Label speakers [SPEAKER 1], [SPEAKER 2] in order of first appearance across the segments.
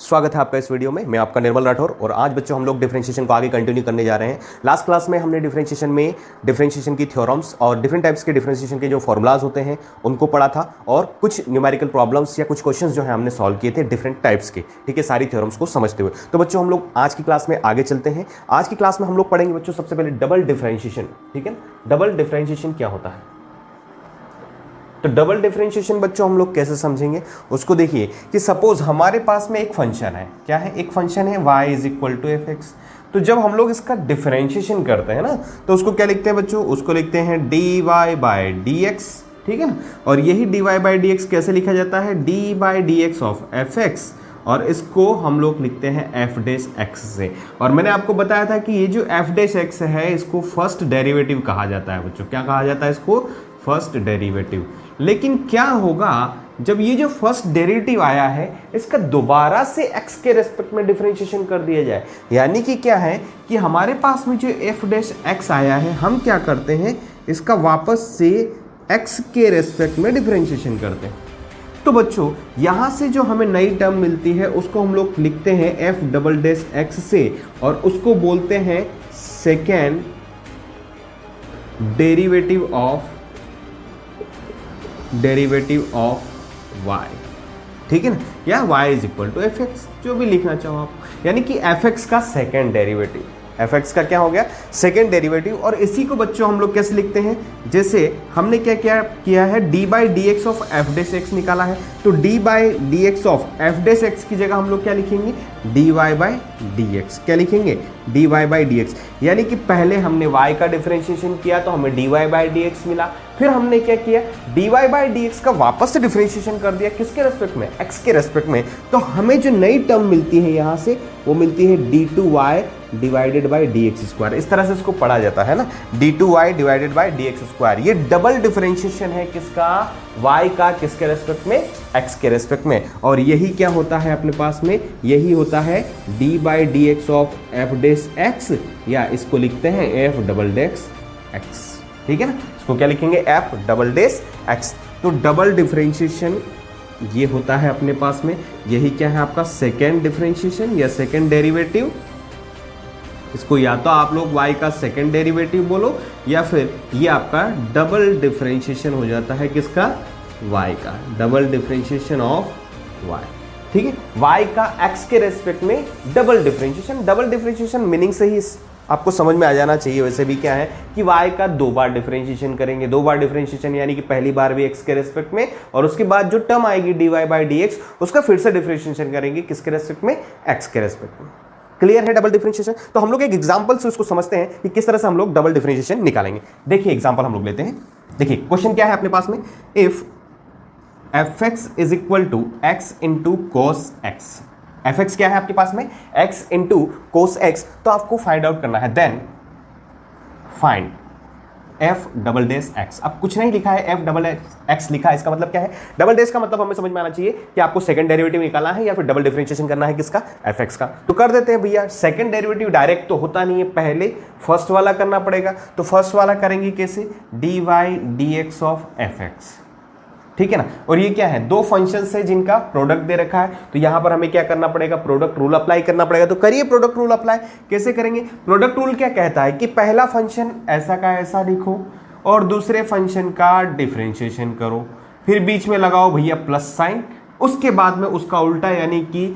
[SPEAKER 1] स्वागत है आपका इस वीडियो में। मैं आपका निर्मल राठौर और आज बच्चों हम लोग डिफरेंशिएशन को आगे कंटिन्यू करने जा रहे हैं। लास्ट क्लास में हमने डिफरेंशिएशन की थ्योरम्स और डिफरेंट टाइप्स के डिफरेंशिएशन के जो फॉर्मूलाज होते हैं उनको पढ़ा था और कुछ न्यूमेरिकल प्रॉब्लम्स या कुछ क्वेश्चंस जो है हमने सॉल्व किए थे डिफरेंट टाइप्स के, ठीक है, सारी थ्योरम्स को समझते हुए। तो बच्चों हम लोग आज की क्लास में आगे चलते हैं। आज की क्लास में हम लोग पढ़ेंगे बच्चों सबसे पहले डबल डिफरेंशिएशन, ठीक है। डबल डिफरेंशिएशन क्या होता है? तो डबल डिफरेंशिएशन बच्चों हम लोग कैसे समझेंगे उसको देखिए कि सपोज हमारे पास में एक फंक्शन है, क्या है? एक फंक्शन है y is equal to F X. तो जब हम लोग इसका डिफरेंशिएशन करते हैं ना तो उसको क्या लिखते हैं बच्चों? उसको लिखते हैं dy बाई डी एक्स, ठीक है ना। और यही dy बाई डी एक्स कैसे लिखा जाता है? d by D X of F x, और इसको हम लोग लिखते हैं एफ डेश एक्स से। और मैंने आपको बताया था कि ये जो एफ डेश एक्स है इसको फर्स्ट डेरिवेटिव कहा जाता है बच्चों। क्या कहा जाता है इसको? First derivative. लेकिन क्या होगा जब ये जो फर्स्ट डेरिवेटिव आया है इसका दोबारा से x के रेस्पेक्ट में डिफरेंशिएशन कर दिया जाए? यानी कि क्या है कि हमारे पास में जो एफ डैश एक्स आया है हम क्या करते हैं, इसका वापस से x के रेस्पेक्ट में डिफरेंशिएशन करते हैं। तो बच्चों यहां से जो हमें नई टर्म मिलती है उसको हम लोग लिखते हैं एफ डबल डैश एक्स से, और उसको बोलते हैं सेकेंड डेरिवेटिव ऑफ y, ठीक है ना, या y is equal to F X, जो भी लिखना चाहो आप। यानी कि एफ एक्स का सेकेंड डेरिवेटिव, एफ एक्स का क्या हो गया? Second derivative. और इसी को बच्चों हम लोग कैसे लिखते हैं? जैसे हमने क्या किया है, D by D X of F dash X निकाला है, तो D by D X of F dash X की जगह हम लोग क्या लिखेंगे? D Y by D X. क्या लिखेंगे? D Y by D X. यानी कि पहले हमने y का डिफरेंशिएशन किया तो हमें D Y by D X मिला, फिर हमने क्या किया, D Y by D X का वापस से डिफरेंशिएशन कर दिया, किसके रेस्पेक्ट में? x के रेस्पेक्ट में। तो हमें जो नई टर्म मिलती है यहाँ से वो मिलती है D two Y divided by D X square. इस तरह से इसको पढ़ा जाता है ना, D two Y divided by D X square. ये डबल डिफरेंशिएशन है किसका? y का किसके रेस्पेक्ट में? x के रेस्पेक्ट में। और यही क्या होता है अपने पास में? यही होता है d by D X of F dash X, या इसको लिखते हैं एफ डबल डेस एक्स, ठीक है ना। इसको क्या लिखेंगे? F double dash X. तो डबल डिफरेंशिएशन ये होता है अपने पास में। यही क्या है आपका? सेकेंड डिफरेंशिएशन या सेकेंड डेरिवेटिव। इसको या तो आप लोग y का सेकेंड डेरिवेटिव बोलो या फिर ये आपका डबल डिफरेंशिएशन हो जाता है किसका? y का डबल डिफरेंशिएशन ऑफ y, ठीक है। y का x के रेस्पेक्ट में double differentiation. Double differentiation meaning से ही आपको समझ में आ जाना चाहिए। वैसे भी क्या है कि y का दो बार डिफरेंशिएशन करेंगे। दो बार डिफरेंशिएशन यानी कि पहली बार भी x के रेस्पेक्ट में, और उसके बाद जो टर्म आएगी dy बाई डी एक्स उसका फिर से डिफरेंशिएशन करेंगे किसके रेस्पेक्ट में? x के रेस्पेक्ट में। क्लियर है डबल डिफरेंशिएशन? तो हम लोग एक एग्जांपल से उसको समझते हैं कि किस तरह से हम लोग डबल डिफरेंशिएशन निकालेंगे। देखिए एग्जांपल हम लोग लेते हैं। देखिए क्वेश्चन क्या है अपने पास में, if F X is equal to X into cos X. F X क्या है आपके पास में? X into cos X. तो आपको फाइंड आउट करना है, then find F double dash X. अब कुछ नहीं लिखा है, एफ डबल एक्स लिखा है। इसका मतलब क्या है? डबल डेस का मतलब हमें समझ में आना चाहिए कि आपको सेकंड डेरिवेटिव निकालना है या फिर डबल डिफरेंशिएशन करना है किसका? एफ एक्स का। तो कर देते हैं भैया। सेकंड डेरिवेटिव डायरेक्ट तो होता नहीं है, पहले फर्स्ट वाला करना पड़ेगा। तो फर्स्ट वाला करेंगे कैसे? D Y D X of F X, ठीक है ना। और ये क्या है? दो फंक्शंस है जिनका प्रोडक्ट दे रखा है, तो यहां पर हमें क्या करना पड़ेगा? प्रोडक्ट रूल अप्लाई करना पड़ेगा। तो करिए प्रोडक्ट रूल अप्लाई। कैसे करेंगे? प्रोडक्ट रूल क्या कहता है कि पहला फंक्शन ऐसा का ऐसा लिखो और दूसरे फंक्शन का डिफरेंशिएशन करो, फिर बीच में लगाओ भैया प्लस साइन, उसके बाद में उसका उल्टा यानी कि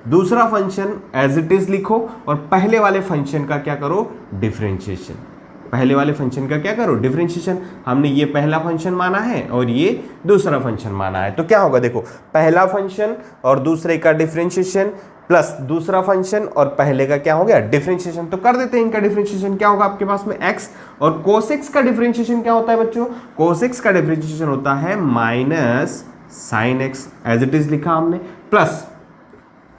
[SPEAKER 1] दूसरा फंक्शन एज इट इज लिखो और पहले वाले फंक्शन का क्या करो? डिफरेंशिएशन। पहले वाले फंक्शन का क्या करो? डिफरेंशिएशन। हमने ये पहला फंक्शन माना है और ये दूसरा फंक्शन माना है, तो क्या होगा? देखो, पहला फंक्शन और दूसरे का डिफरेंशिएशन प्लस दूसरा फंक्शन और पहले का क्या हो गया? डिफरेंशिएशन। तो कर देते हैं इनका डिफरेंशिएशन। क्या होगा आपके पास में? x। और cos x का डिफरेंशिएशन क्या होता है बच्चों? cos x का डिफरेंशिएशन होता है minus sine x, as it is लिखा हमने, प्लस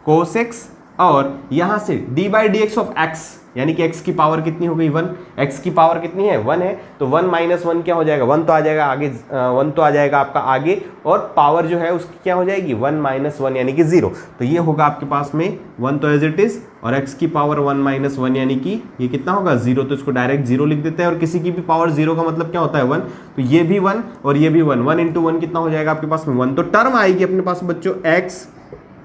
[SPEAKER 1] cos x और यहां से D by D X of X, यानी कि x की पावर कितनी हो गई? 1। x की पावर कितनी है? 1 है, तो 1 माइनस 1 क्या हो जाएगा? 1 तो आ जाएगा आगे, 1 तो आ जाएगा आपका आगे, और पावर जो है उसकी क्या हो जाएगी? 1 माइनस 1 यानी कि 0। तो ये होगा आपके पास में 1 तो एज इट इज, और x की पावर 1 माइनस 1 यानी कि ये कितना होगा? 0। तो इसको डायरेक्ट 0 लिख देते हैं, और किसी की भी पावर 0 का मतलब क्या होता है? 1। तो ये भी 1 और ये भी 1। 1 इंटू 1 कितना हो जाएगा आपके पास में? 1। तो टर्म आएगी अपने पास बच्चों x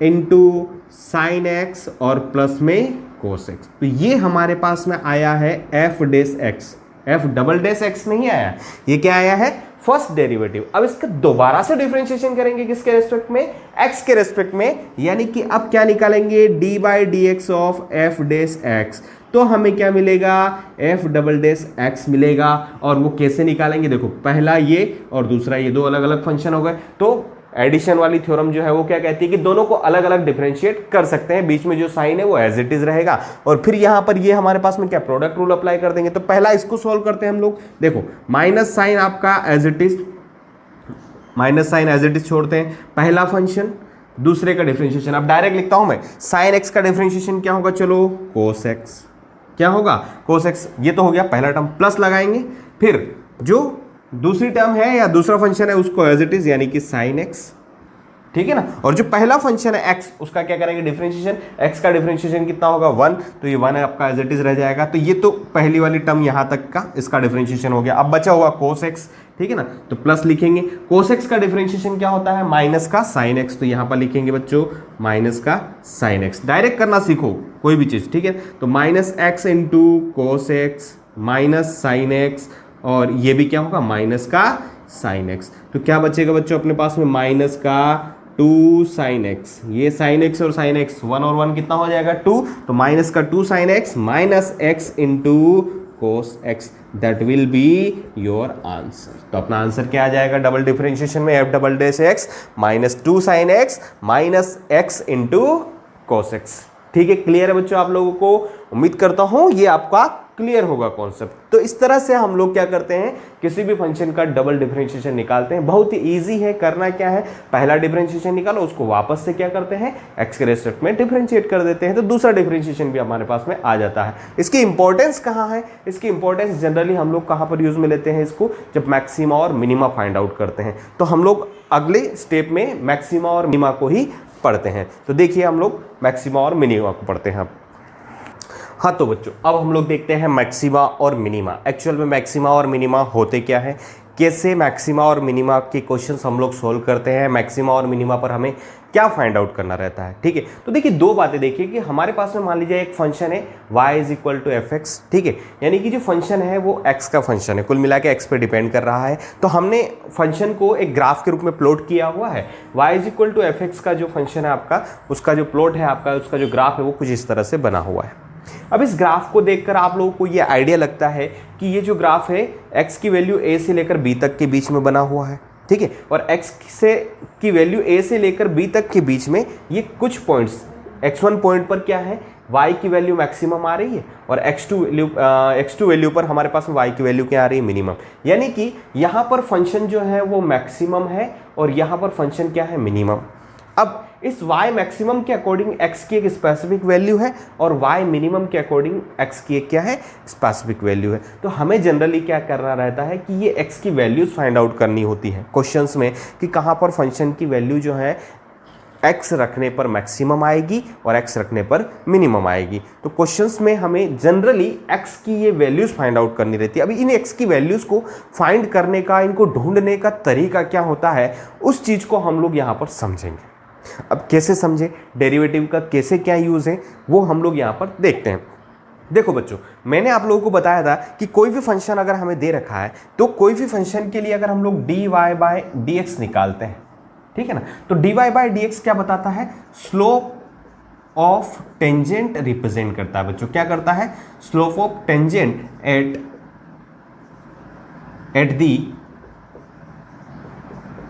[SPEAKER 1] इंटू साइन एक्स और प्लस में कोस एक्स। तो ये हमारे पास में आया है F dash X, F double dash X नहीं आया, ये क्या आया है फर्स्ट डेरिवेटिव। अब इसका दोबारा से डिफरेंशिएशन करेंगे किसके रेस्पेक्ट में, एक्स के रेस्पेक्ट में, यानी कि अब क्या निकालेंगे D by D X of F dash X. तो हमें क्या मिलेगा एफ डबल डेस एक्स मिलेगा। और वो कैसे निकालेंगे, देखो पहला ये और दूसरा ये दो अलग अलग फंक्शन हो गए। तो एडिशन वाली थ्योरम जो है वो क्या कहती है कि दोनों को अलग अलग डिफरेंशिएट कर सकते हैं, बीच में जो साइन है वो एज इट इज रहेगा। और फिर यहां पर ये हमारे पास में क्या प्रोडक्ट रूल अप्लाई कर देंगे। तो पहला इसको सॉल्व करते हैं हम लोग। देखो माइनस साइन आपका as it is, minus sine as it is छोड़ते हैं, पहला फंक्शन दूसरे का डिफरेंशिएशन। अब डायरेक्ट लिखता हूं मैं, साइन एक्स का डिफरेंशिएशन क्या होगा, चलो कोस एक्स, क्या होगा कोस एक्स, ये तो हो गया पहला टर्म, प्लस लगाएंगे, फिर जो दूसरी टर्म है या दूसरा फंक्शन है उसको एज इट इज यानी कि साइन एक्स, ठीक है ना। और जो पहला फंक्शन है एक्स उसका क्या करेंगे डिफरेंशिएशन, एक्स का डिफरेंशिएशन कितना होगा 1, तो ये 1 आपका एज इट इज रह जाएगा। तो ये तो पहली वाली टर्म यहां तक का इसका डिफरेंशिएशन हो गया। अब बचा हुआ कोस एक्स, ठीक है ना, तो प्लस लिखेंगे। कोस एक्स का डिफरेंशिएशन क्या होता है माइनस का साइन एक्स, तो यहां पर लिखेंगे बच्चों माइनस का साइन एक्स। डायरेक्ट करना सीखो कोई भी चीज, ठीक है। तो minus x into cos x minus sine x, और ये भी क्या होगा माइनस का साइन एक्स। तो क्या बचेगा बच्चों अपने पास में माइनस का 2 साइन एक्स, ये साइन एक्स और साइन एक्स 1 और 1 कितना हो जाएगा 2, तो माइनस का 2 sine x minus x into cos x, that will be your answer. तो अपना आंसर क्या आ जाएगा डबल डिफरेंशिएशन में, F double dash x minus 2 sine x minus x into cos x. ठीक है, क्लियर है बच्चों आप लोगों को, उम्मीद करता हूं ये आपका क्लियर होगा कॉन्सेप्ट। तो इस तरह से हम लोग क्या करते हैं किसी भी फंक्शन का डबल डिफरेंशिएशन निकालते हैं। बहुत ही इजी है, करना क्या है पहला डिफरेंशिएशन निकालो, उसको वापस से क्या करते हैं एक्स के रेस्पेक्ट में डिफरेंशिएट कर देते हैं, तो दूसरा डिफरेंशिएशन भी हमारे पास में आ जाता है। इसकी इंपॉर्टेंस कहाँ है, इसकी इंपॉर्टेंस जनरली हम लोग कहाँ पर यूज में लेते हैं इसको, जब मैक्सिमा और मिनिमा फाइंड आउट करते हैं। तो हम लोग अगले स्टेप में मैक्सिमा और मिनिमा को ही पढ़ते हैं। तो देखिए हम लोग मैक्सिमा और मिनिमा को पढ़ते हैं। हाँ तो बच्चों अब हम लोग देखते हैं मैक्सिमा और मिनिमा। एक्चुअल में मैक्सिमा और मिनिमा होते क्या है, कैसे मैक्सिमा और मिनिमा के क्वेश्चंस हम लोग सोल्व करते हैं, मैक्सिमा और मिनिमा पर हमें क्या फाइंड आउट करना रहता है। ठीक है, तो देखिए दो बातें देखिए कि हमारे पास में मान लीजिए एक फंक्शन है y is equal to F X, ठीक है, यानी कि जो फंक्शन है वो x का फंक्शन है, कुल मिला के x पे डिपेंड कर रहा है। तो हमने फंक्शन को एक ग्राफ के रूप में प्लॉट किया हुआ है। y is equal to F X का जो फंक्शन है आपका, उसका जो प्लॉट है आपका, उसका जो ग्राफ है वो कुछ इस तरह से बना हुआ है। अब इस ग्राफ को देखकर आप लोगों को ये आइडिया लगता है कि ये जो ग्राफ है x की वैल्यू a से लेकर b तक के बीच में बना हुआ है, ठीक है, और x से की वैल्यू a से लेकर b तक के बीच में ये कुछ पॉइंट्स, x1 पॉइंट पर क्या है y की वैल्यू मैक्सिमम आ रही है, और x2 वैल्यू पर हमारे पास में y की वैल्यू क्या आ रही है मिनिमम। यानी कि यहाँ पर फंक्शन जो है वो मैक्सिमम है और यहाँ पर फंक्शन क्या है मिनिमम। अब इस y मैक्सिमम के अकॉर्डिंग x की एक स्पेसिफिक वैल्यू है और y मिनिमम के अकॉर्डिंग x की एक क्या है स्पेसिफिक वैल्यू है। तो हमें जनरली क्या करना रहता है कि ये x की वैल्यूज फाइंड आउट करनी होती है क्वेश्चंस में, कि कहाँ पर फंक्शन की वैल्यू जो है x रखने पर मैक्सिमम आएगी और x रखने पर मिनिमम आएगी। तो क्वेश्चंस में हमें जनरली x की ये वैल्यूज फाइंड आउट करनी रहती है। अभी इन x की वैल्यूज को फाइंड करने का, इनको ढूंढने का तरीका क्या होता है, उस चीज़ को हम लोग यहाँ पर समझेंगे। अब कैसे समझे, डेरिवेटिव का कैसे क्या यूज़ है वो हम लोग यहाँ पर देखते हैं। देखो बच्चों, मैंने आप लोगों को बताया था कि कोई भी फंक्शन अगर हमें दे रखा है तो कोई भी फंक्शन के लिए अगर हम लोग dy बाय dx निकालते हैं, ठीक है ना, तो dy बाय dx क्या बताता है, स्लोप ऑफ टेंजेंट रिप्रेजेंट करता है बच्चों। क्या करता है, slope of tangent at the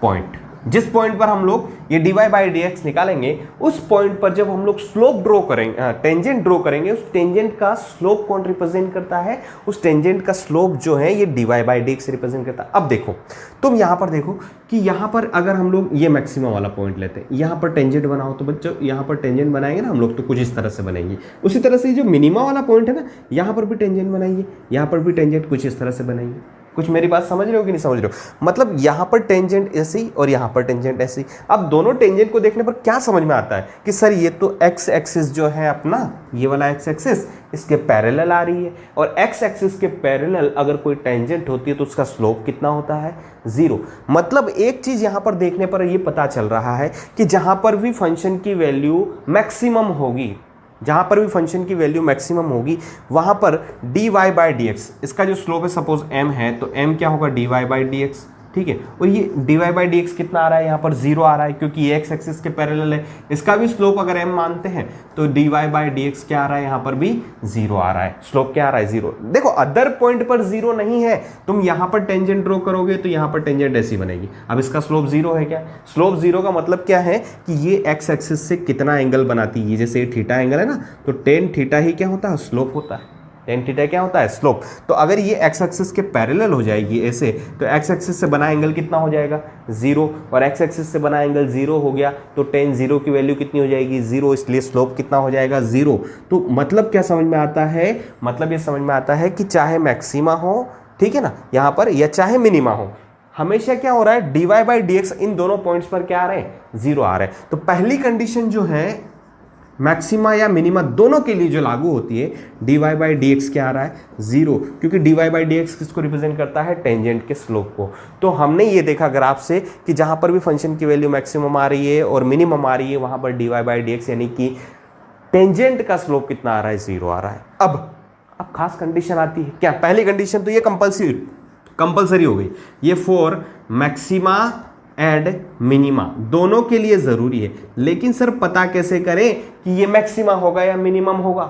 [SPEAKER 1] point. जिस पॉइंट पर हम लोग ये dy बाई dx निकालेंगे, उस पॉइंट पर जब हम लोग स्लोप ड्रॉ करेंगे, टेंजेंट ड्रॉ करेंगे, उस टेंजेंट का स्लोप कौन रिप्रेजेंट करता है, उस टेंजेंट का स्लोप जो है ये dy बाई dx रिप्रेजेंट करता है। अब देखो तुम यहाँ पर देखो कि यहाँ पर अगर हम लोग ये मैक्सिमम वाला पॉइंट लेते हैं, यहाँ पर टेंजेंट बनाओ, तो बच्चों यहाँ पर टेंजेंट बनाएंगे ना हम लोग, तो कुछ इस तरह से बनाएंगे। उसी तरह से जो मिनिमा वाला पॉइंट है ना, यहाँ पर भी टेंजेंट बनाइए, यहाँ पर भी टेंजेंट कुछ इस तरह से बनाइए। कुछ मेरी बात समझ रहे हो कि नहीं समझ रहे हो? मतलब यहाँ पर टेंजेंट ऐसी और यहाँ पर टेंजेंट ऐसी। अब दोनों टेंजेंट को देखने पर क्या समझ में आता है कि सर ये तो एक्स एक्सिस जो है अपना, ये वाला एक्स एक्सिस इसके पैरेलल आ रही है, और एक्स एक्सिस के पैरेलल अगर कोई टेंजेंट होती है तो उसका स्लोप कितना होता है? 0। मतलब एक चीज यहाँ पर देखने पर ये पता चल रहा है कि जहाँ पर भी फंक्शन की वैल्यू मैक्सिमम होगी, जहां पर भी फंक्शन की वैल्यू मैक्सिमम होगी, वहां पर dy बाई डी एक्स, इसका जो स्लोप है सपोज m है, तो m क्या होगा? dy बाई डी एक्स, ठीक है। और ये dy बाई डी एक्स कितना आ रहा है? यहाँ पर 0 आ रहा है क्योंकि ये x एक्सिस के पैरेलल है। इसका भी स्लोप अगर m मानते हैं तो dy बाई डी एक्स क्या आ रहा है? यहाँ पर भी 0 आ रहा है। स्लोप क्या आ रहा है? 0। देखो अदर पॉइंट पर 0 नहीं है, तुम यहाँ पर टेंजेंट ड्रॉ करोगे तो यहाँ पर टेंजेंट ऐसी बनेगी। अब इसका स्लोप 0 है क्या? स्लोप 0 का मतलब क्या है कि ये x एक्सिस से कितना एंगल बनाती है? जैसे थीटा एंगल है ना, तो टेन थीटा ही क्या होता है? स्लोप होता है। टेन थीटा क्या होता है? स्लोप। तो अगर ये x एक्सिस के पैरेलल हो जाएगी ऐसे, तो x एक्सिस से बना एंगल कितना हो जाएगा? 0। और x एक्सिस से बना एंगल 0 हो गया तो टेन 0 की वैल्यू कितनी हो जाएगी? 0। इसलिए स्लोप कितना हो जाएगा? 0। तो मतलब क्या समझ में आता है? मतलब ये समझ में आता है कि चाहे मैक्सिमा हो, ठीक है ना, यहाँ पर, या चाहे मिनिमा हो, हमेशा क्या हो रहा है? dy बाई डी एक्स इन दोनों पॉइंट्स पर क्या आ रहे हैं? 0 आ रहे हैं। तो पहली कंडीशन जो है मैक्सिमा या मिनिमा दोनों के लिए जो लागू होती है, dy बाई डी एक्स क्या आ रहा है? 0, क्योंकि dy बाई डी एक्स किसको रिप्रेजेंट करता है? टेंजेंट के स्लोप को। तो हमने ये देखा ग्राफ से कि जहां पर भी फंक्शन की वैल्यू मैक्सिमम आ रही है और मिनिमम आ रही है, वहां पर dy बाई डी एक्स यानी कि टेंजेंट का स्लोप कितना आ रहा है? 0 आ रहा है। अब खास कंडीशन आती है क्या? पहली कंडीशन तो ये कंपल्सरी हो गई, ये फॉर मैक्सिमा एंड मिनिमा दोनों के लिए जरूरी है। लेकिन सर पता कैसे करें कि ये मैक्सिमा होगा या मिनिमम होगा?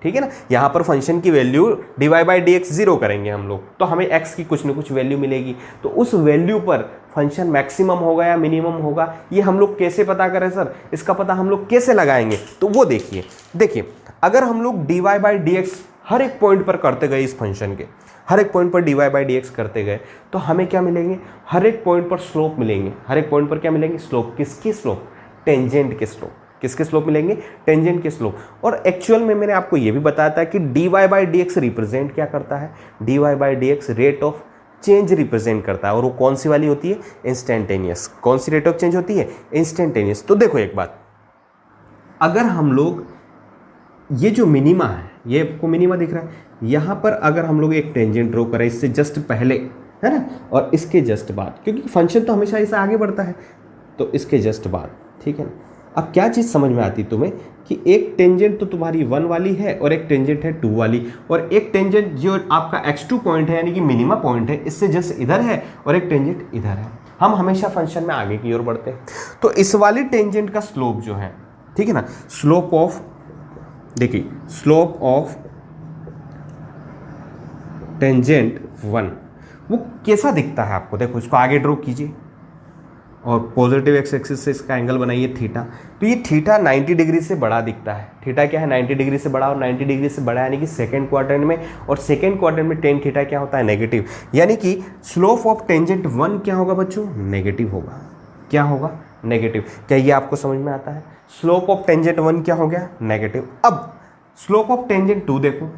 [SPEAKER 1] ठीक है ना, यहां पर फंक्शन की value dy by D x 0 करेंगे हम लोग, तो हमें x की कुछ न कुछ वैल्यू मिलेगी। तो उस वैल्यू पर फंक्शन मैक्सिमम होगा या मिनिमम होगा, ये हम लोग कैसे पता करें सर? इसका पता हम लोग कैसे लगाएंगे? तो वो देखिए अगर हम लोग dy बाई डी एक्स हर एक पॉइंट पर करते गए, इस फंक्शन के हर एक पॉइंट पर dy बाई डी एक्स करते गए, तो हमें क्या मिलेंगे? हर एक पॉइंट पर स्लोप मिलेंगे। हर एक पॉइंट पर क्या मिलेंगे? स्लोप। किसकी स्लोप? टेंजेंट के स्लोप। किसके स्लोप मिलेंगे? टेंजेंट के स्लोप। और एक्चुअल में मैंने आपको यह भी बताया था कि dy by D x represent क्या करता है? dy by D x rate of change represent करता है, और वो कौन सी वाली होती है? इंस्टेंटेनियस। कौन सी रेट ऑफ चेंज होती है? इंस्टेंटेनियस। तो देखो एक बात, अगर हम लोग ये जो मिनिमा है, ये आपको मिनिमा दिख रहा है, यहाँ पर अगर हम लोग एक टेंजेंट ड्रॉ करें इससे जस्ट पहले, है ना, और इसके जस्ट बाद, क्योंकि फंक्शन तो हमेशा इससे आगे बढ़ता है, तो इसके जस्ट बाद, ठीक है ना। अब क्या चीज़ समझ में आती तुम्हें कि एक टेंजेंट तो तुम्हारी 1 वाली है और एक टेंजेंट है 2 वाली, और एक टेंजेंट जो आपका x2 पॉइंट है यानी कि मिनिमा पॉइंट है, इससे जस्ट इधर है, और एक टेंजेंट इधर है। हम हमेशा फंक्शन में आगे की ओर बढ़ते हैं। तो इस वाली टेंजेंट का स्लोप जो है, ठीक है ना, स्लोप ऑफ, देखिए स्लोप ऑफ टेंजेंट 1 वो कैसा दिखता है आपको? देखो इसको आगे ड्रॉ कीजिए और पॉजिटिव एक्स एक्सिस से इसका एंगल बनाइए थीटा। तो ये थीटा 90 डिग्री से बड़ा दिखता है। थीटा क्या है? 90 डिग्री से बड़ा, और 90 डिग्री से बड़ा यानी कि सेकंड क्वाड्रेंट में, और सेकंड क्वाड्रेंट में टेन थीटा क्या होता है? नेगेटिव। यानी कि स्लोप ऑफ टेंजेंट 1 क्या होगा बच्चों? नेगेटिव होगा। क्या होगा? नेगेटिव। क्या ये आपको समझ में आता है? स्लोप ऑफ टेंजेंट 1 क्या हो गया? नेगेटिव। अब स्लोप ऑफ टेंजेंट 2 देखो,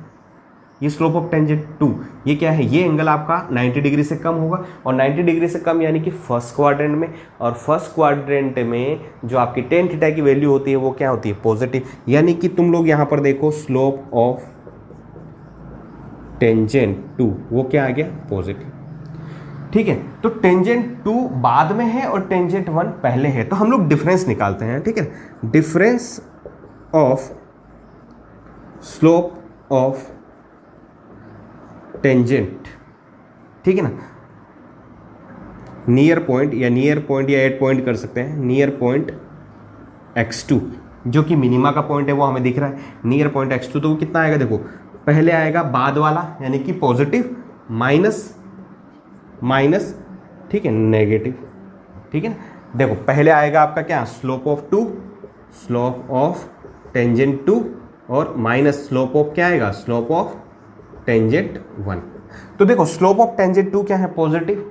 [SPEAKER 1] ये स्लोप ऑफ टेंजेंट 2 ये क्या है? ये एंगल आपका 90 डिग्री से कम होगा, और 90 डिग्री से कम यानी कि फर्स्ट क्वाड्रेंट में, और फर्स्ट क्वाड्रेंट में जो आपकी टेन थीटा की वैल्यू होती है वो क्या होती है? पॉजिटिव। यानी कि तुम लोग यहां पर देखो स्लोप ऑफ टेंजेंट 2 वो क्या आ गया? पॉजिटिव। ठीक है, तो टेंजेंट 2 बाद में है और टेंजेंट 1 पहले है, तो हम लोग डिफरेंस निकालते हैं। ठीक है, difference of slope of tangent, ठीक है ना, नियर पॉइंट या एट पॉइंट कर सकते हैं। नियर पॉइंट x2 जो कि मिनिमा का पॉइंट है वो हमें दिख रहा है, नियर पॉइंट x2, तो वो कितना आएगा? देखो पहले आएगा बाद वाला यानी कि पॉजिटिव, माइनस, ठीक है, नेगेटिव। ठीक है ना, देखो पहले आएगा आपका क्या? Slope of 2, slope of tangent 2, और माइनस स्लोप ऑफ क्या आएगा? Slope of tangent 1। तो देखो स्लोप ऑफ टेंजेंट 2 क्या है? पॉजिटिव।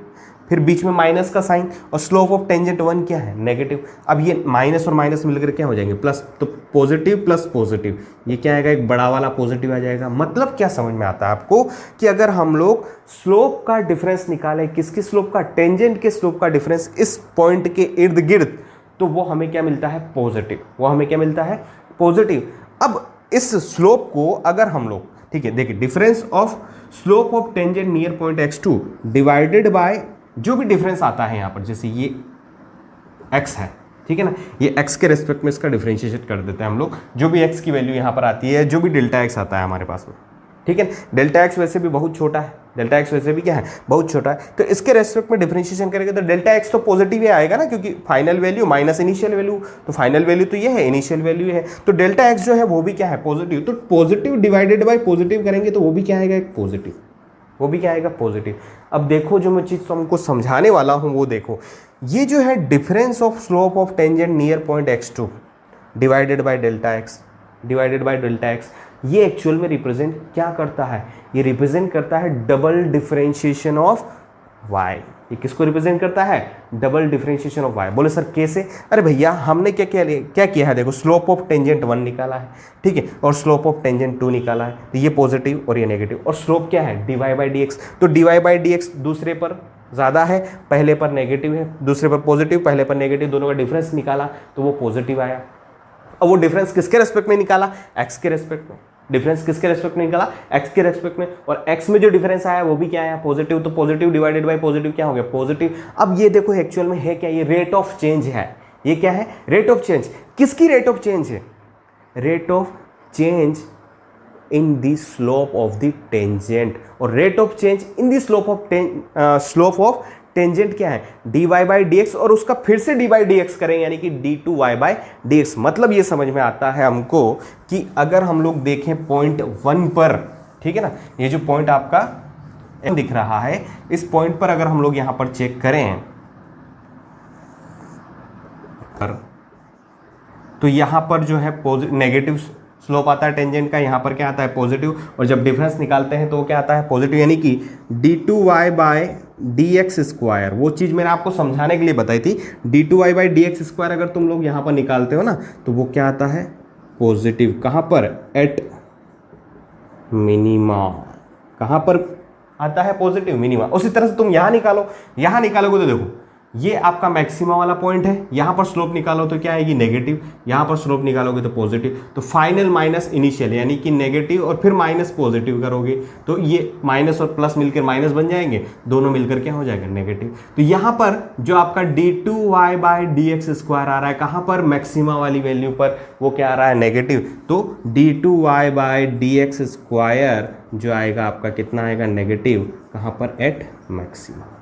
[SPEAKER 1] फिर बीच में माइनस का साइन, और स्लोप ऑफ टेंजेंट 1 क्या है, नेगेटिव। अब ये माइनस और माइनस मिलकर क्या हो जाएंगे, प्लस, तो पॉजिटिव प्लस पॉजिटिव, ये क्या आएगा, एक बड़ा वाला पॉजिटिव आ जाएगा। मतलब क्या समझ में आता है आपको कि अगर हम लोग स्लोप का डिफरेंस निकालें, किसके स्लोप का, टेंजेंट के स्लोप का डिफरेंस इस पॉइंट के इर्द गिर्द, तो वो हमें क्या मिलता है, पॉजिटिव। वो हमें क्या मिलता है, पॉजिटिव। अब इस स्लोप को अगर हम लोग, ठीक है, देखिए difference of slope of tangent near point x2 divided by जो भी डिफरेंस आता है यहां पर, जैसे ये x है, ठीक है ना, ये x के रेस्पेक्ट में इसका डिफरेंशिएट कर देते हैं हम लोग, जो भी x की वैल्यू यहां पर आती है, जो भी डेल्टा x आता है हमारे पास में, ठीक है। डेल्टा x वैसे भी बहुत छोटा है, डेल्टा x वैसे भी क्या है, बहुत छोटा है, तो इसके रेस्पेक्ट में डिफरेंशिएशन करेंगे तो डेल्टा x तो पॉजिटिव ही आएगा ना, क्योंकि final value minus initial value, तो फाइनल वैल्यू तो ये है, इनिशियल वैल्यू है, तो डेल्टा x जो है वो भी क्या है, पॉजिटिव। तो पॉजिटिव डिवाइडेड बाय पॉजिटिव करेंगे तो वो भी क्या आएगा, एक पॉजिटिव, वो भी क्या आएगा, पॉजिटिव। अब देखो जो मैं चीज़ तुमको समझाने वाला हूँ वो देखो, ये जो है difference of slope of tangent near point x2 divided by delta x, divided by delta x, ये एक्चुअल में रिप्रेजेंट क्या करता है, ये रिप्रेजेंट करता है डबल डिफरेंशिएशन ऑफ y। ये किसको रिप्रेजेंट करता है, डबल डिफरेंशिएशन ऑफ y। बोले सर कैसे, अरे भैया हमने क्या किया है, देखो स्लोप ऑफ टेंजेंट 1 निकाला है, ठीक है, और स्लोप ऑफ टेंजेंट 2 निकाला है, तो ये पॉजिटिव और ये नेगेटिव, और स्लोप क्या है, dy बाई dx, तो dy बाई dx दूसरे पर ज़्यादा है, पहले पर नेगेटिव है, दूसरे पर पॉजिटिव, पहले पर नेगेटिव, दोनों का डिफरेंस निकाला तो वो पॉजिटिव आया। अब वो डिफरेंस किसके रेस्पेक्ट में निकाला, x के रेस्पेक्ट में, डिफरेंस किसके रेस्पेक्ट में निकाला, x के रेस्पेक्ट में, और x में जो डिफरेंस आया वो भी क्या आया, पॉजिटिव, तो पॉजिटिव डिवाइडेड बाय पॉजिटिव क्या हो गया, पॉजिटिव। अब ये देखो एक्चुअल में है क्या, ये रेट ऑफ चेंज है, ये क्या है, रेट ऑफ चेंज। किसकी रेट ऑफ चेंज है, rate of change in the slope of the tangent, और rate of change in the slope of tangent क्या है, dy बाई dx, और उसका फिर से dy बाई dx करेंगे, यानी कि d2y बाई dx। मतलब ये समझ में आता है हमको कि अगर हम लोग देखें पॉइंट 1 पर, ठीक है ना, ये जो पॉइंट आपका दिख रहा है, इस पॉइंट पर अगर हम लोग यहां पर चेक करें तो यहां पर जो है नेगेटिव स्लोप आता है टेंजेंट का, यहाँ पर क्या आता है, पॉजिटिव, और जब डिफरेंस निकालते हैं तो वो क्या आता है, पॉजिटिव, यानी कि d2y बाई dx स्क्वायर। वो चीज़ मैंने आपको समझाने के लिए बताई थी, d2y बाई dx स्क्वायर अगर तुम लोग यहाँ पर निकालते हो ना तो वो क्या आता है, पॉजिटिव। कहाँ पर, एट मिनिमा, कहाँ पर आता है, पॉजिटिव, मिनिमा। उसी तरह से तुम यहाँ निकालो, यहाँ निकालोगे तो देखो ये आपका मैक्सिमा वाला पॉइंट है, यहाँ पर स्लोप निकालो तो क्या आएगी, नेगेटिव, यहाँ पर स्लोप निकालोगे तो पॉजिटिव, तो फाइनल माइनस इनिशियल, यानी कि नेगेटिव और फिर माइनस पॉजिटिव करोगे तो ये माइनस और प्लस मिलकर माइनस बन जाएंगे, दोनों मिलकर क्या हो जाएगा, नेगेटिव। तो यहाँ पर जो आपका d2y बाई dx स्क्वायर आ रहा है, कहाँ पर, मैक्सिमा वाली वैल्यू पर, वो क्या आ रहा है, नेगेटिव, तो d2y बाई dx स्क्वायर जो आएगा आपका कितना आएगा, नेगेटिव, कहाँ पर, एट मैक्सिमा,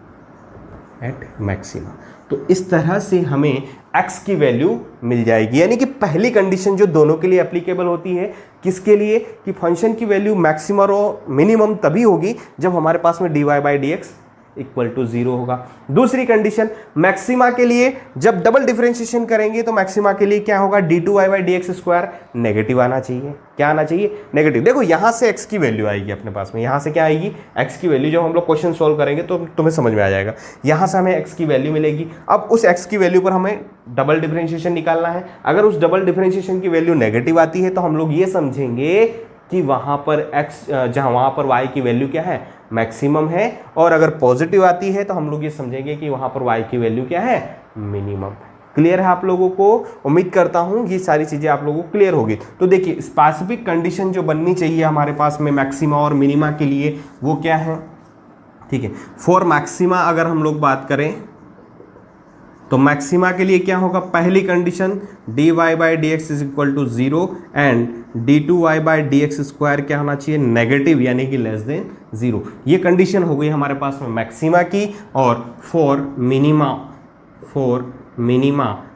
[SPEAKER 1] एट मैक्सिमा। तो इस तरह से हमें x की वैल्यू मिल जाएगी, यानी कि पहली कंडीशन जो दोनों के लिए एप्लीकेबल होती है, किसके लिए, कि फंक्शन की वैल्यू मैक्सिमम और मिनिमम तभी होगी जब हमारे पास में dy by dx equal to 0 होगा। दूसरी कंडीशन मैक्सिमा के लिए जब डबल डिफरेंशिएशन करेंगे तो मैक्सिमा के लिए क्या होगा, d2y by dx square negative आना चाहिए, क्या आना चाहिए, नेगेटिव। देखो यहाँ से x की वैल्यू आएगी अपने पास में, यहाँ से क्या आएगी, x की वैल्यू। जब हम लोग क्वेश्चन सॉल्व करेंगे तो तुम्हें समझ में आ जाएगा, यहाँ से हमें x की वैल्यू मिलेगी। अब उस x की वैल्यू पर हमें डबल डिफरेंशिएशन निकालना है। अगर उस डबल डिफरेंशिएशन की वैल्यू नेगेटिव आती है तो हम लोग ये समझेंगे कि वहाँ पर x, जहाँ वहाँ पर y की वैल्यू क्या है, मैक्सिमम है, और अगर पॉजिटिव आती है तो हम लोग ये समझेंगे कि वहाँ पर y की वैल्यू क्या है, मिनिमम। क्लियर है आप लोगों को, उम्मीद करता हूँ ये सारी चीज़ें आप लोगों को क्लियर होगी। तो देखिए स्पेसिफिक कंडीशन जो बननी चाहिए हमारे पास में मैक्सिमा और मिनिमा के लिए वो क्या है, ठीक है। फॉर मैक्सिमा अगर हम लोग बात करें तो मैक्सिमा के लिए क्या होगा, पहली condition dy by dx is equal to 0 and d2y by dx square क्या होना चाहिए, नेगेटिव, यानी कि लेस देन 0। ये कंडीशन हो गई हमारे पास में मैक्सिमा की। और फॉर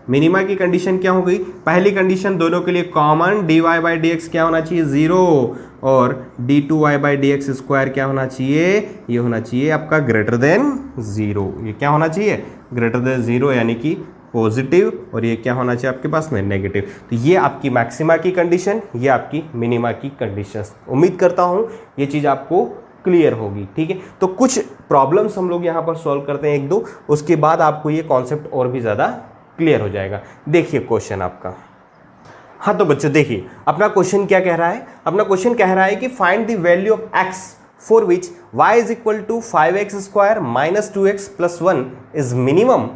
[SPEAKER 1] मिनिमा की कंडीशन क्या हो गई, पहली कंडीशन दोनों के लिए कॉमन dy बाई dx क्या होना चाहिए, 0, और d2y बाई dx स्क्वायर क्या होना चाहिए, ये होना चाहिए आपका ग्रेटर देन 0। ये क्या होना चाहिए, ग्रेटर देन 0, यानी कि पॉजिटिव, और ये क्या होना चाहिए आपके पास में, नेगेटिव। तो ये आपकी मैक्सिमा की कंडीशन, ये आपकी मिनिमा की कंडीशन। उम्मीद करता हूँ ये चीज़ आपको क्लियर होगी। ठीक है, तो कुछ प्रॉब्लम्स हम लोग यहाँ पर सॉल्व करते हैं एक दो, उसके बाद आपको ये कॉन्सेप्ट और भी ज़्यादा क्लियर हो जाएगा। देखिए क्वेश्चन आपका। हाँ तो बच्चों देखिए अपना क्वेश्चन क्या कह रहा है। अपना क्वेश्चन कह रहा है कि find the value of x for which y is equal to 5x square minus 2x plus 1 is minimum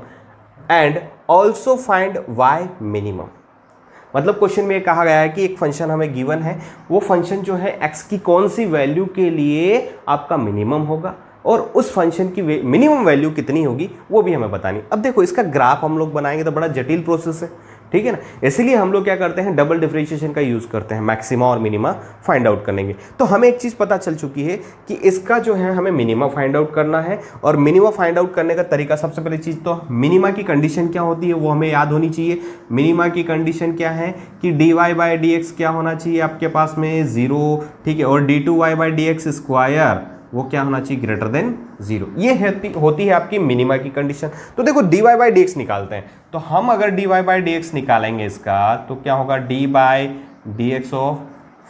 [SPEAKER 1] and also find y minimum. मतलब क्वेश्चन में कहा गया है कि एक फंक्शन हमें गिवन है, वो फंक्शन जो है x की कौन सी वैल्यू के लिए आपका मिनिमम होगा और उस फंक्शन की मिनिमम वैल्यू कितनी होगी वो भी हमें बतानी। अब देखो इसका ग्राफ हम लोग बनाएंगे तो बड़ा जटिल प्रोसेस है, ठीक है ना। इसीलिए हम लोग क्या करते हैं, डबल डिफरेंशिएशन का यूज़ करते हैं मैक्सिमा और मिनिमा फाइंड आउट करने के। तो हमें एक चीज़ पता चल चुकी है कि इसका जो है हमें मिनिमा फाइंड आउट करना है, और मिनिमा फाइंड आउट करने का तरीका, सबसे पहली चीज़ तो मिनिमा की कंडीशन क्या होती है वो हमें याद होनी चाहिए। मिनिमा की कंडीशन क्या है कि dy/dx क्या होना चाहिए आपके पास में 0, ठीक है, और d2y/dx स्क्वायर वो क्या होना चाहिए ग्रेटर देन 0। ये होती है आपकी मिनिमा की कंडीशन। तो देखो dy/dx निकालते हैं, तो हम अगर dy/dx निकालेंगे इसका तो क्या होगा d/dx of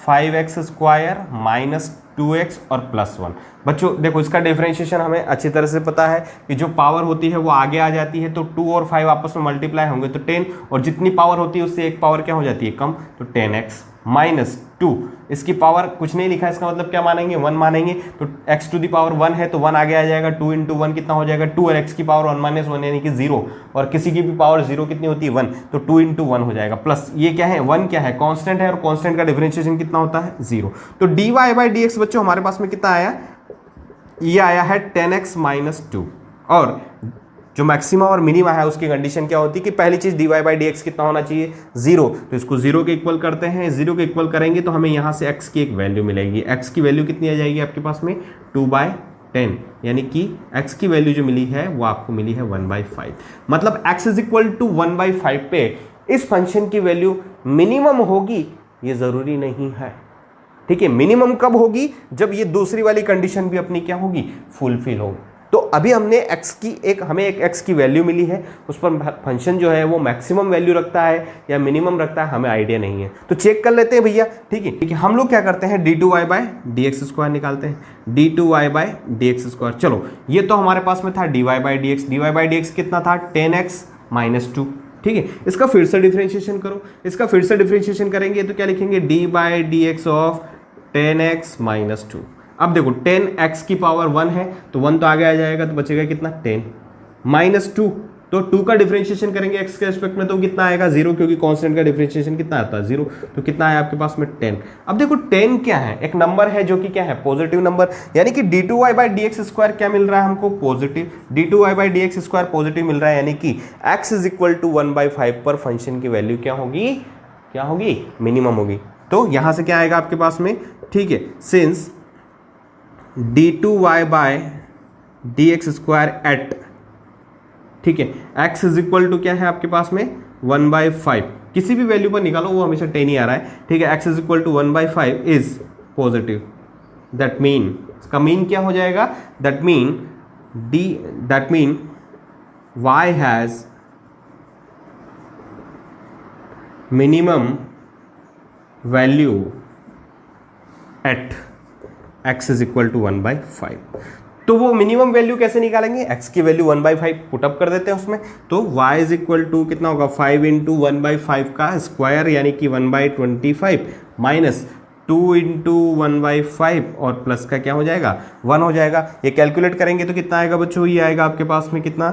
[SPEAKER 1] 5x square minus 2x और प्लस 1। बच्चों देखो इसका डिफरेंशिएशन हमें अच्छी तरह से पता है कि जो पावर होती है वो आगे आ जाती है, तो 2 और 5 आपस में मल्टीप्लाई होंगे तो 10, और जितनी पावर होती है उससे एक पावर क्या हो जाती है कम, तो 10x माइनस 2। इसकी पावर कुछ नहीं लिखा, इसका मतलब क्या मानेंगे 1 मानेंगे, तो x टू दी पावर 1 है तो 1 आगे आ जाएगा, 2 इंटू 1 कितना हो जाएगा 2, और x की पावर 1 माइनस 1 यानी कि 0, और किसी की भी पावर 0 कितनी होती है 1, तो 2 इंटू 1 हो जाएगा, प्लस ये क्या है 1 क्या है कांस्टेंट है, और कांस्टेंट का डिफरेंशिएशन कितना होता है 0। तो dy/dx बच्चों हमारे पास में कितना आया, ये आया है 10x माइनस 2। और जो मैक्सिमा और मिनिमा है उसकी कंडीशन क्या होती है कि पहली चीज dy/dx कितना होना चाहिए 0, तो इसको 0 के इक्वल करते हैं। 0 के इक्वल करेंगे तो हमें यहाँ से x की एक वैल्यू मिलेगी। x की वैल्यू कितनी आ जाएगी आपके पास में 2/10, यानी कि x की वैल्यू जो मिली है वो आपको मिली है 1/5। मतलब x इज इक्वल टू 1/5 पे इस फंक्शन की वैल्यू मिनिमम होगी ये जरूरी नहीं है, ठीक है। मिनिमम कब होगी, जब ये दूसरी वाली कंडीशन भी अपनी क्या होगी फुलफिल होगी। तो अभी हमने हमें एक x की वैल्यू मिली है, उस पर फंक्शन जो है वो मैक्सिमम वैल्यू रखता है या मिनिमम रखता है हमें आइडिया नहीं है, तो चेक कर लेते हैं भैया। ठीक है, हम लोग क्या करते हैं d2y/dx स्क्वायर निकालते हैं, d2y/dx स्क्वायर। चलो ये तो हमारे पास में था dy/dx कितना था 10x माइनस 2, ठीक है। इसका फिर से डिफरेंशिएशन करो, इसका फिर से डिफरेंशिएशन करेंगे तो क्या लिखेंगे d/dx ऑफ 10x माइनस 2। अब देखो 10x की पावर 1 है तो 1 तो आगे आ जाएगा, तो बचेगा कितना 10 माइनस 2, तो 2 का डिफरेंशिएशन करेंगे x के रिस्पेक्ट में तो कितना आएगा 0, क्योंकि कांस्टेंट का डिफरेंशिएशन कितना आता है 0, तो कितना आया आपके पास में 10। अब देखो 10 क्या है, एक नंबर है जो कि क्या है पॉजिटिव नंबर, यानी कि d2y/dx स्क्वायर क्या मिल रहा है हमको पॉजिटिव, d2y/dx स्क्वायर पॉजिटिव मिल रहा है, यानी कि x इज इक्वल टू 1/5 पर फंक्शन की वैल्यू क्या होगी मिनिमम होगी। तो यहां से क्या आएगा आपके पास में, ठीक है, सिंस d2y/dx स्क्वायर एट, ठीक है, x इज इक्वल टू क्या है आपके पास में 1/5, किसी भी वैल्यू पर निकालो वो हमेशा 10 ही आ रहा है, ठीक है। x is equal to 1/5 is positive, that mean इसका मीन क्या हो जाएगा, that mean y has minimum value at x is equal to 1/5। तो वो मिनिमम वैल्यू कैसे निकालेंगे, x की वैल्यू 1/5 पुटअप कर देते हैं उसमें, तो y इज इक्वल टू कितना होगा 5 इंटू 1/5 का स्क्वायर यानी कि 1/25 माइनस 2 इंटू 1/5 और प्लस का क्या हो जाएगा 1 हो जाएगा। ये कैलकुलेट करेंगे तो कितना आएगा बच्चों, ये आएगा आपके पास में कितना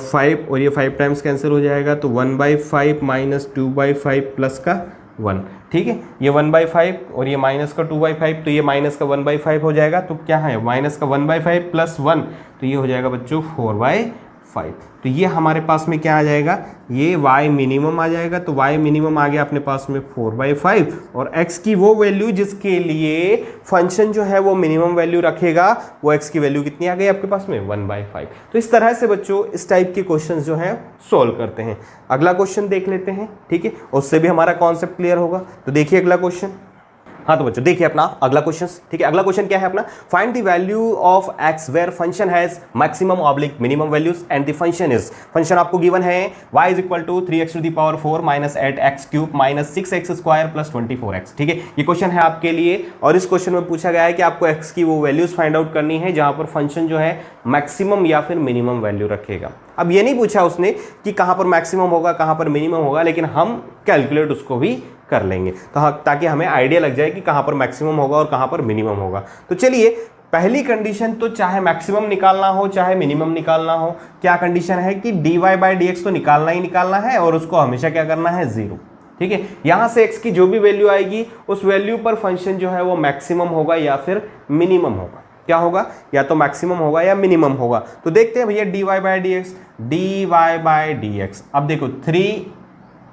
[SPEAKER 1] 5, और ये 5 टाइम्स कैंसिल हो जाएगा, तो 1/5 माइनस 2/5 प्लस का 1, ठीक है। ये 1/5 और ये माइनस का 2/5, तो ये माइनस का 1/5 हो जाएगा, तो क्या है माइनस का 1/5 प्लस 1, तो ये हो जाएगा बच्चों 4/5। तो ये हमारे पास में क्या आ जाएगा, ये y मिनिमम आ जाएगा, तो y मिनिमम आ गया अपने पास में 4/5, और x की वो वैल्यू जिसके लिए फंक्शन जो है वो मिनिमम वैल्यू रखेगा, वो x की वैल्यू कितनी आ गई आपके पास में 1/5। तो इस तरह से बच्चों इस टाइप के क्वेश्चन जो है सोल्व करते हैं। अगला क्वेश्चन देख लेते हैं, ठीक है, उससे भी हमारा कॉन्सेप्ट क्लियर होगा। तो देखिए अगला क्वेश्चन, हाँ तो बच्चों देखिए अपना अगला क्वेश्चन, ठीक है। अगला क्वेश्चन क्या है अपना, find the value of x where function has maximum oblique minimum values and the function is, function आपको गिवन है y is equal to 3x to the power 4 minus 8x cube minus 6x square plus 24x, ठीक है। ये question है आपके लिए और इस क्वेश्चन में पूछा गया है कि आपको x की वो वैल्यूज फाइंड आउट करनी है जहां पर फंक्शन जो है मैक्सिमम या फिर मिनिमम वैल्यू रखेगा। अब ये नहीं पूछा उसने कि कहां पर मैक्सिमम होगा कहां पर मिनिमम होगा, लेकिन हम कैलकुलेट उसको भी कर लेंगे तो हाँ, ताकि हमें आइडिया लग जाए कि कहां पर मैक्सिमम होगा और कहां पर मिनिमम होगा। तो चलिए पहली कंडीशन तो चाहे मैक्सिमम निकालना हो चाहे मिनिमम निकालना हो, क्या कंडीशन है कि dy बाई डी एक्स तो निकालना ही निकालना है और उसको हमेशा क्या करना है, जीरो, ठीक है। यहां से x की जो भी वैल्यू आएगी उस वैल्यू पर फंक्शन जो है वो मैक्सिमम होगा या फिर मिनिमम होगा। क्या होगा, या तो मैक्सिमम होगा या मिनिमम होगा। तो देखते हैं भैया dy बाई डी एक्स, अब देखो 3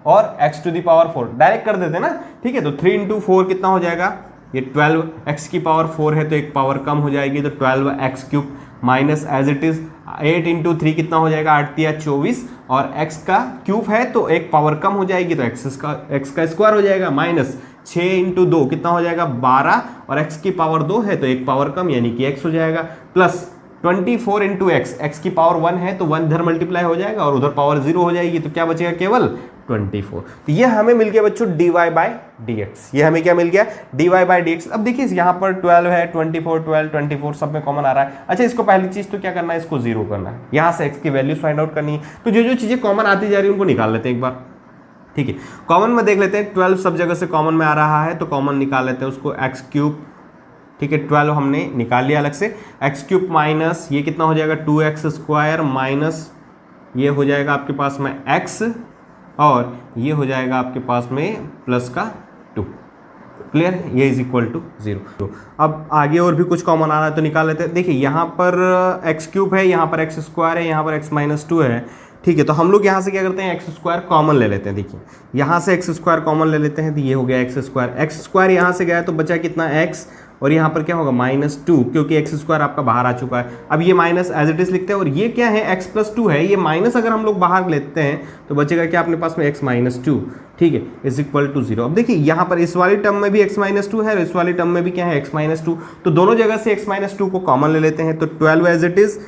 [SPEAKER 1] और x to the power 4 direct कर देते हैं ना, ठीक है। तो 3 इंटू 4 कितना हो जाएगा, ये 12, x की पावर 4 है तो एक पावर कम हो जाएगी तो 12x cube minus as it is 8 into 3 कितना हो जाएगा, 8 या 24 और x का क्यूब है तो एक पावर कम हो जाएगी तो x का स्क्वायर हो जाएगा माइनस 6 इंटू 2 कितना हो जाएगा 12 और x की पावर 2 है तो एक पावर कम यानी कि x हो जाएगा प्लस 24 इंटू x की पावर 1 है तो 1 इधर मल्टीप्लाई हो जाएगा और उधर पावर 0 हो जाएगी तो क्या बचेगा केवल 24। तो ये हमें मिल गया बच्चों dy बाई डी एक्स, ये हमें क्या मिल गया dy बाई डी एक्स। अब देखिए यहाँ पर 12 है, 24 12 24 सब में कॉमन आ रहा है। अच्छा इसको पहली चीज तो क्या करना है, इसको जीरो करना है, यहाँ से x की वैल्यूज फाइंड आउट करनी है। तो जो जो चीजें कॉमन आती जा रही है उनको निकाल लेते हैं एक बार, ठीक है। कॉमन में देख लेते हैं, 12 सब जगह से कॉमन में आ रहा है तो कॉमन निकाल लेते हैं उसको, एक्स क्यूब, ठीक है। 12 हमने निकाल लिया अलग से, एक्स क्यूब माइनस ये कितना हो जाएगा 2x स्क्वायर माइनस ये हो जाएगा आपके पास में x और ये हो जाएगा आपके पास में प्लस का 2, क्लियर, ये इज इक्वल टू 0। अब आगे और भी कुछ कॉमन आ रहा है तो निकाल लेते हैं। देखिए यहाँ पर एक्स क्यूब है, यहाँ पर एक्स स्क्वायर है, यहाँ पर एक्स माइनस 2 है, ठीक है। तो हम लोग यहाँ से क्या करते हैं, एक्स स्क्वायर कॉमन ले लेते हैं। देखिए यहाँ से एक्स स्क्वायर कॉमन ले लेते हैं तो ये हो गया एक्स स्क्वायर यहाँ से गया तो बचा कितना एक्स और यहाँ पर क्या होगा -2 क्योंकि एक्स स्क्वायर आपका बाहर आ चुका है। अब ये माइनस एज इट इज लिखते हैं और ये क्या है x प्लस 2 है, ये माइनस अगर हम लोग बाहर लेते हैं तो बचेगा क्या अपने पास में x माइनस 2, ठीक है, इज इक्वल टू 0। अब देखिए यहाँ पर इस वाली टर्म में भी x माइनस 2 है और इस वाली टर्म में भी क्या है x माइनस 2, तो दोनों जगह से x माइनस 2 को कॉमन ले लेते हैं। तो 12 as it is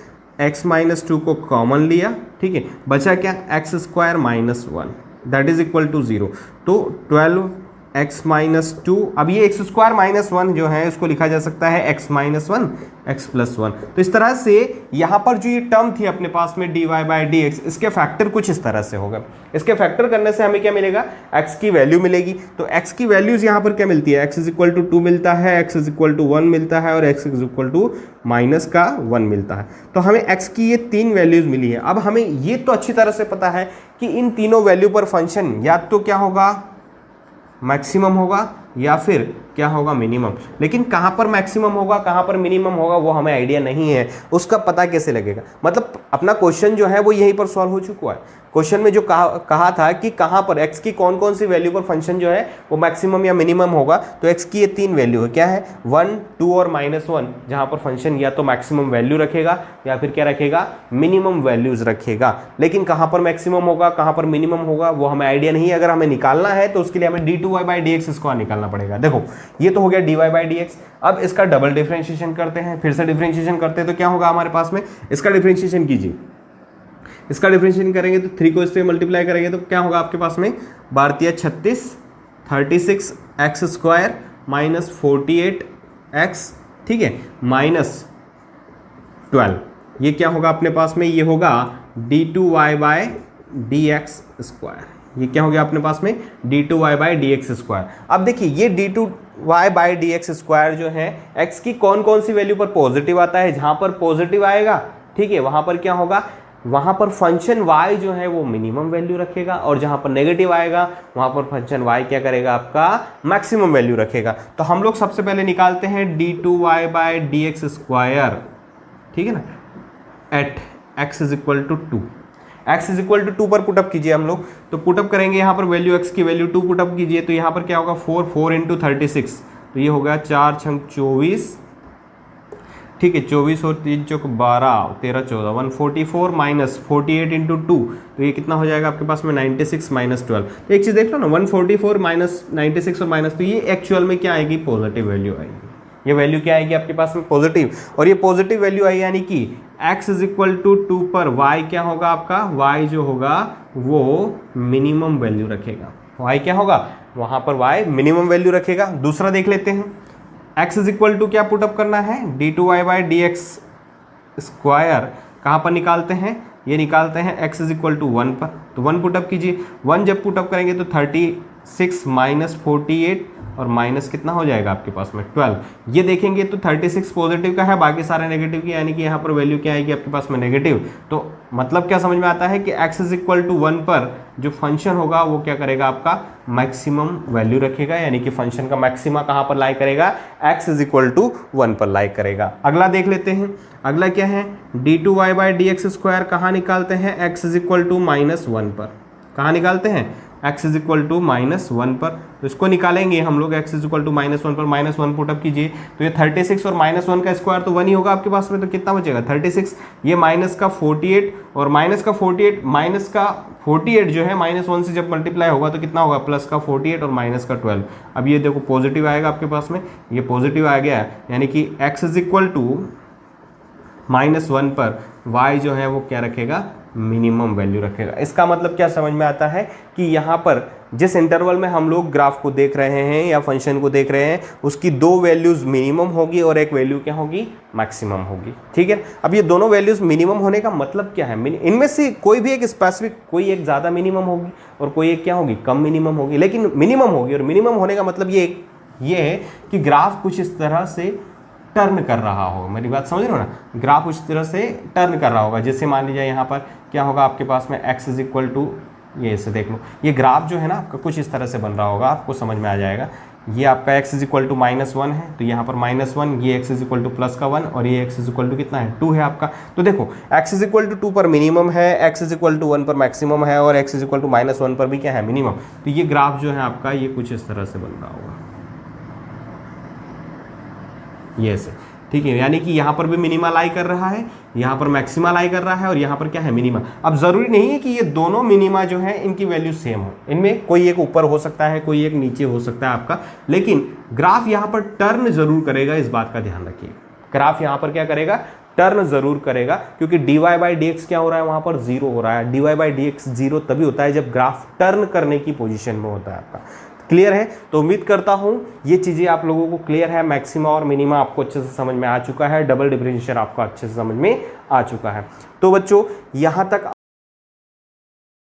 [SPEAKER 1] x minus 2 को कॉमन लिया, ठीक है, बचा क्या X square minus 1 that is equal to 0। तो 12x माइनस 2, अब ये एक्स स्क्वायर माइनस 1 जो है इसको लिखा जा सकता है x माइनस 1 x प्लस 1। तो इस तरह से यहाँ पर जो ये टर्म थी अपने पास में dy बाई डी एक्स, इसके फैक्टर कुछ इस तरह से होगा। इसके फैक्टर करने से हमें क्या मिलेगा, x की वैल्यू मिलेगी। तो x की वैल्यूज यहाँ पर क्या मिलती है, x इज इक्वल टू 2 मिलता है, x इज इक्वल टू 1 मिलता है और x is equal to minus का 1 मिलता है। तो हमें x की ये 3 वैल्यूज मिली है। अब हमें ये तो अच्छी तरह से पता है कि इन तीनों वैल्यू पर फंक्शन या तो क्या होगा मैक्सिमम होगा या फिर क्या होगा मिनिमम, लेकिन कहाँ पर मैक्सिमम होगा कहाँ पर मिनिमम होगा वो हमें आइडिया नहीं है, उसका पता कैसे लगेगा। मतलब अपना क्वेश्चन जो है वो यहीं पर सॉल्व हो चुका है। क्वेश्चन में जो कहा था कि कहाँ पर x की कौन कौन सी वैल्यू पर फंक्शन जो है वो मैक्सिमम या मिनिमम होगा, तो x की ये 3 वैल्यू है, क्या है 1 2 और -1, जहाँ पर फंक्शन या तो मैक्सिमम वैल्यू रखेगा या फिर क्या रखेगा मिनिमम वैल्यूज रखेगा। लेकिन कहाँ पर मैक्सिमम होगा कहाँ पर मिनिमम होगा वो हमें आइडिया नहीं है। अगर हमें निकालना है तो उसके लिए हमें dy by D X square निकालना पड़ेगा। देखो ये तो हो गया dy बाई डी एक्स। अब इसका डबल डिफरेंशिएशन करते हैं, फिर से डिफरेंशिएशन करते हैं तो क्या होगा हमारे पास में, इसका डिफरेंशिएशन कीजिए, इसका डिफरेंशिएशन करेंगे तो 3 को इससे मल्टीप्लाई करेंगे तो क्या होगा आपके पास में 12×36 36 एक्स स्क्वायर माइनस 48x, ठीक है, माइनस 12, ये क्या होगा अपने पास में, ये होगा d2y by D X square. ये क्या हो गया अपने पास में d2y by D X square. अब देखिए ये d2y by D X square जो है x की कौन कौन सी वैल्यू पर पॉजिटिव आता है, जहां पर पॉजिटिव आएगा, ठीक है, वहां पर क्या होगा, वहां पर फंक्शन y जो है वो मिनिमम वैल्यू रखेगा और जहां पर नेगेटिव आएगा वहां पर फंक्शन y क्या करेगा आपका मैक्सिमम वैल्यू रखेगा। तो हम लोग सबसे पहले निकालते हैं d2y by D X square, ठीक है ना, at x is equal to 2, x is equal to 2 पर पुटअप कीजिए हम लोग। तो पुटअप करेंगे यहाँ पर वैल्यू x की वैल्यू 2 पुटअप कीजिए तो यहाँ पर क्या होगा 4 इंटू 36, तो ये हो गया 4 छंग 24, ठीक है, 24 और 3 चौक 12, 13 14, 144 माइनस 48 इंटू 2, तो ये कितना हो जाएगा आपके पास में 96 माइनस 12। तो एक चीज़ देख लो ना, 144 माइनस 96 और माइनस, तो ये एक्चुअल में क्या आएगी, पॉजिटिव वैल्यू आएगी। ये वैल्यू क्या आएगी आपके पास में, पॉजिटिव। और ये पॉजिटिव वैल्यू आई यानी कि x इज इक्वल टू 2 पर y क्या होगा आपका, y जो होगा वो मिनिमम वैल्यू रखेगा। y क्या होगा वहां पर, y मिनिमम वैल्यू रखेगा। दूसरा देख लेते हैं, x इज इक्वल टू क्या पुटअप करना है, d2y by D X square, कहाँ पर निकालते हैं, ये निकालते हैं x इज इक्वल टू 1 पर, तो 1 पुटअप कीजिए। 1 जब पुटअप करेंगे तो 36 माइनस 48 और माइनस कितना हो जाएगा आपके पास में 12। ये देखेंगे तो 36 पॉजिटिव का है, बाकी सारे नेगेटिव की, यानी कि यहाँ पर वैल्यू क्या आएगी आपके पास में, नेगेटिव। तो मतलब क्या समझ में आता है कि x इज इक्वल टू 1 पर जो फंक्शन होगा वो क्या करेगा, आपका मैक्सिमम वैल्यू रखेगा, यानी कि फंक्शन का मैक्सिमा कहाँ पर लाई करेगा, x इज इक्वल टू 1 पर लाई करेगा। अगला देख लेते हैं, अगला क्या है, d2y by D X square कहाँ निकालते हैं, x is equal to minus 1 पर, कहाँ निकालते हैं, x is equal to minus 1 पर, तो इसको निकालेंगे हम लोग, x is equal to minus 1 पर, माइनस 1 पुटअप कीजिए, तो ये 36 और माइनस 1 का स्क्वायर तो 1 ही होगा आपके पास में, तो कितना बचेगा 36, ये माइनस का 48 और माइनस का 48, माइनस का 48 जो है माइनस 1 से जब मल्टीप्लाई होगा तो कितना होगा, प्लस का 48 और माइनस का 12। अब ये देखो पॉजिटिव आएगा आपके पास में, ये पॉजिटिव आ गया, यानी कि x is equal to minus 1 पर y जो है वो क्या रखेगा, मिनिमम वैल्यू रखेगा। इसका मतलब क्या समझ में आता है कि यहाँ पर जिस इंटरवल में हम लोग ग्राफ को देख रहे हैं या फंक्शन को देख रहे हैं, उसकी 2 वैल्यूज मिनिमम होगी और एक वैल्यू क्या होगी, मैक्सिमम होगी। ठीक है, अब ये दोनों वैल्यूज मिनिमम होने का मतलब क्या है, इनमें से कोई भी एक स्पेसिफिक, कोई एक ज़्यादा मिनिमम होगी और कोई एक क्या होगी, कम मिनिमम होगी, लेकिन मिनिमम होगी। और मिनिमम होने का मतलब ये है कि ग्राफ कुछ इस तरह से टर्न कर रहा होगा, मेरी बात समझ रहे हो ना, ग्राफ उस तरह से टर्न कर रहा होगा। जैसे मान लीजिए यहाँ पर क्या होगा आपके पास में, x इज इक्वल टू, ये इसे देख लो, ये ग्राफ जो है ना आपका कुछ इस तरह से बन रहा होगा, आपको समझ में आ जाएगा। ये आपका x is equal to minus 1 है, तो यहाँ पर -1, ये x is equal to plus का 1 और ये x इज इक्वल टू कितना है, 2 है आपका। तो देखो x इज इक्वल टू 2 पर मिनिमम है, x इज इक्वल टू 1 पर मैक्सिमम है और x इज इक्वल टू -1 पर भी क्या है, मिनिमम। तो ये ग्राफ जो है आपका ये कुछ इस तरह से बन रहा होगा, ये से, ठीक है, यानी कि यहाँ पर भी मिनिमा लाई कर रहा है, यहाँ पर मैक्सिमा लाई कर रहा है और यहाँ पर क्या है, मिनिमा। अब जरूरी नहीं है कि ये दोनों मिनिमा जो है इनकी वैल्यू सेम हो, इनमें कोई एक ऊपर हो सकता है, कोई एक नीचे हो सकता है आपका, लेकिन ग्राफ यहाँ पर टर्न जरूर करेगा, इस बात का ध्यान रखिए। ग्राफ यहाँ पर क्या करेगा, टर्न जरूर करेगा, क्योंकि dy बाई डी एक्स क्या हो रहा है, वहाँ पर 0 हो रहा है। dy बाई डी एक्स 0 तभी होता है जब ग्राफ टर्न करने की पोजीशन में होता है आपका। क्लियर है, तो उम्मीद करता हूं ये चीज़ें आप लोगों को क्लियर है। मैक्सिमा और मिनिमा आपको अच्छे से समझ में आ चुका है, डबल डिफरेंशियल आपको अच्छे से समझ में आ चुका है। तो बच्चों यहाँ तक